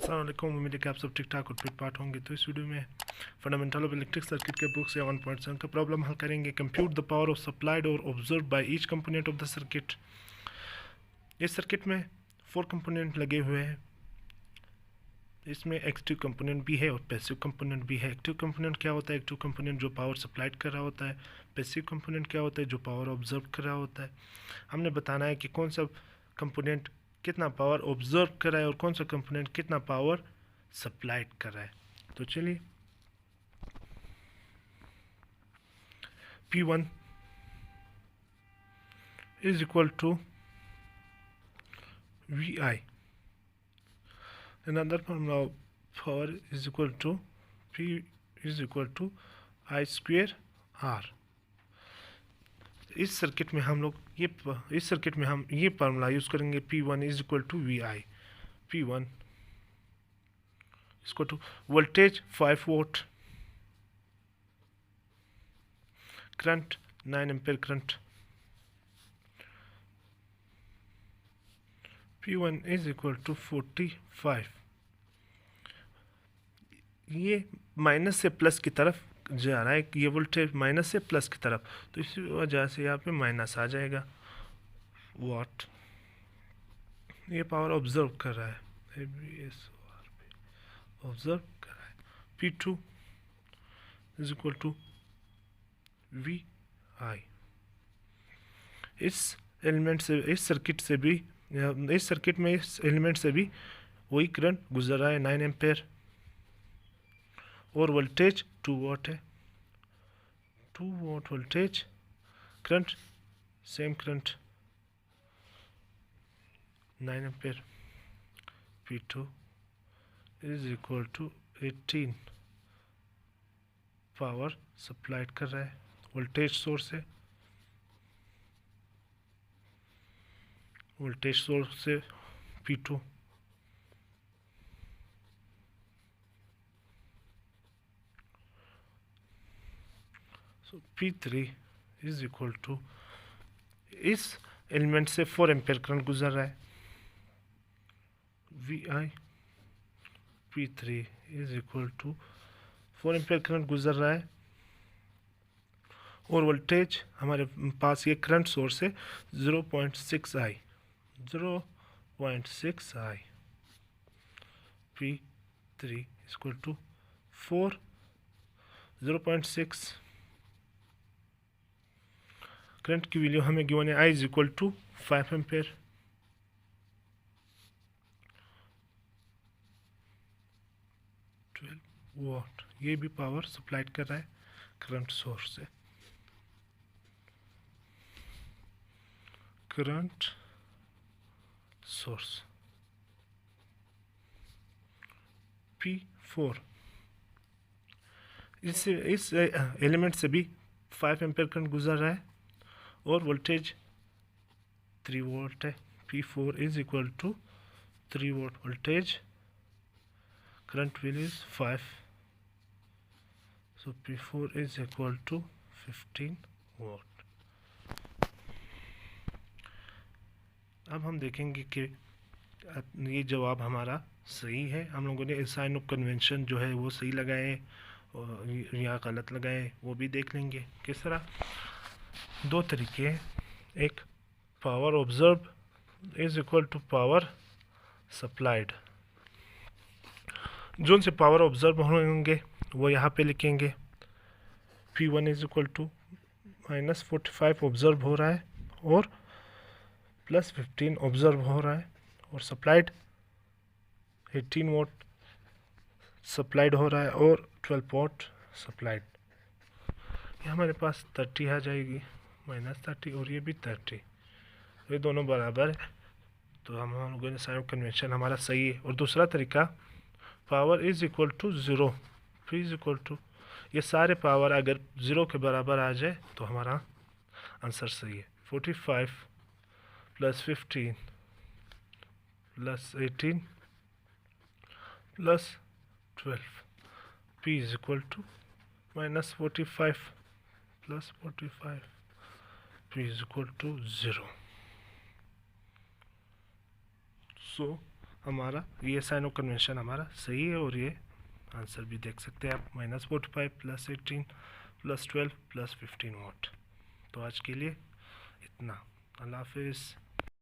अस्सलाम वालेकुम। उम्मीद है कि आप सब ठीक ठाक और फिट पाट होंगे। तो इस वीडियो में फंडामेंटल ऑफ इलेक्ट्रिक सर्किट के बुक से 1.7 का प्रॉब्लम हल करेंगे। Compute the power of supplied और observe by each component of the circuit. इस सर्किट में 4 कंपोनेंट लगे हुए हैं। इसमें एक्टिव कंपोनेंट भी है और पैसिव कंपोनेंट भी है। एक्टिव कंपोनेंट क्या होता है? एक्टिव कंपोनेंट जो पावर सप्लाइड कर रहा होता है। पैसिव कंपोनेंट क्या होता है? जो पावर ऑब्जर्व कर रहा होता है। हमने बताना है कि कौन सा कंपोनेंट कितना पावर ऑब्जर्व कर रहा है और कौन सा कंपोनेंट कितना पावर सप्लाइड कर रहा है। तो चलिए, P1 is equal to VI। another formula of power is equal to P is equal to I square R। इस सर्किट में हम ये फार्मूला यूज़ करेंगे। P1 is equal to VI। P1 equal to voltage 5 volt, current 9 ampere current. P1 is equal to 45। ये minus से plus की तरफ जा रहा है, ये वोल्टेज माइनस से प्लस की तरफ, तो इसी वजह से यहाँ पे माइनस आ जाएगा। वाट ये पावर ऑब्जर्व कर रहा है, ऑब्जर्व कर रहा है। P2 is equal to VI। इस एलिमेंट में इस एलिमेंट से भी वही करंट गुजर रहा है 9 एम्पेयर और वोल्टेज 2 वोल्ट है। 2 volt voltage, current same current 9 ampere. P2 is equal to 18 power supplied कर रहा है, वोल्टेज सोर्स है। वोल्टेज सोर्स से P2 P3 is equal to इस एलिमेंट से 4 एम्पेयर करंट गुजर रहा है। VI P3 is equal to 4 ampere current गुजर रहा है और वोल्टेज हमारे पास ये करंट सोर्स है 0.6I। P3 equal to 4 0.6। Current की वैल्यू हमें गिवन है I is equal to 5 ampere. वाट ये भी पावर सप्लाइड कर रहा है करंट सोर्स से। करंट सोर्स P4 इस एलिमेंट से भी 5 एम्पेयर करंट गुजर रहा है और वोल्टेज 3 वोल्ट है। P4 is equal to 3 volt voltage, current value is 5, so P4 is equal to 15 volt. अब हम देखेंगे कि ये जवाब हमारा सही है। हम लोगों ने साइन ऑफ कन्वेंशन जो है वो सही लगाए और या गलत लगाए, वो भी देख लेंगे। किस तरह? 2 तरीके हैं। एक, power observe is equal to power supplied. जो उनसे पावर ऑब्जर्व होंगे वो यहाँ पे लिखेंगे। P1 is equal to -45 observe हो रहा है और +15 ऑब्जर्व हो रहा है, और सप्लाइड 18 वोल्ट सप्लाइड हो रहा है और 12 वोल्ट सप्लाइड। ये हमारे पास 30 आ जाएगी, -30 और ये भी 30, ये दोनों बराबर है, तो हम लोगों ने साइन ऑफ कन्वेंशन हमारा सही है। और दूसरा तरीका, power is equal to 0। P is equal to, ये सारे पावर अगर 0 के बराबर आ जाए तो हमारा आंसर सही है। 45 + 15 + 18 + 12। P is equal to -45 + 45। P is equal to 0। So हमारा ये साइन ऑफ कन्वेंशन हमारा सही है, और ये आंसर भी देख सकते हैं आप, -45 + 18 + 12 + 15 वाट। तो आज के लिए इतना, अल्लाह हाफिज़।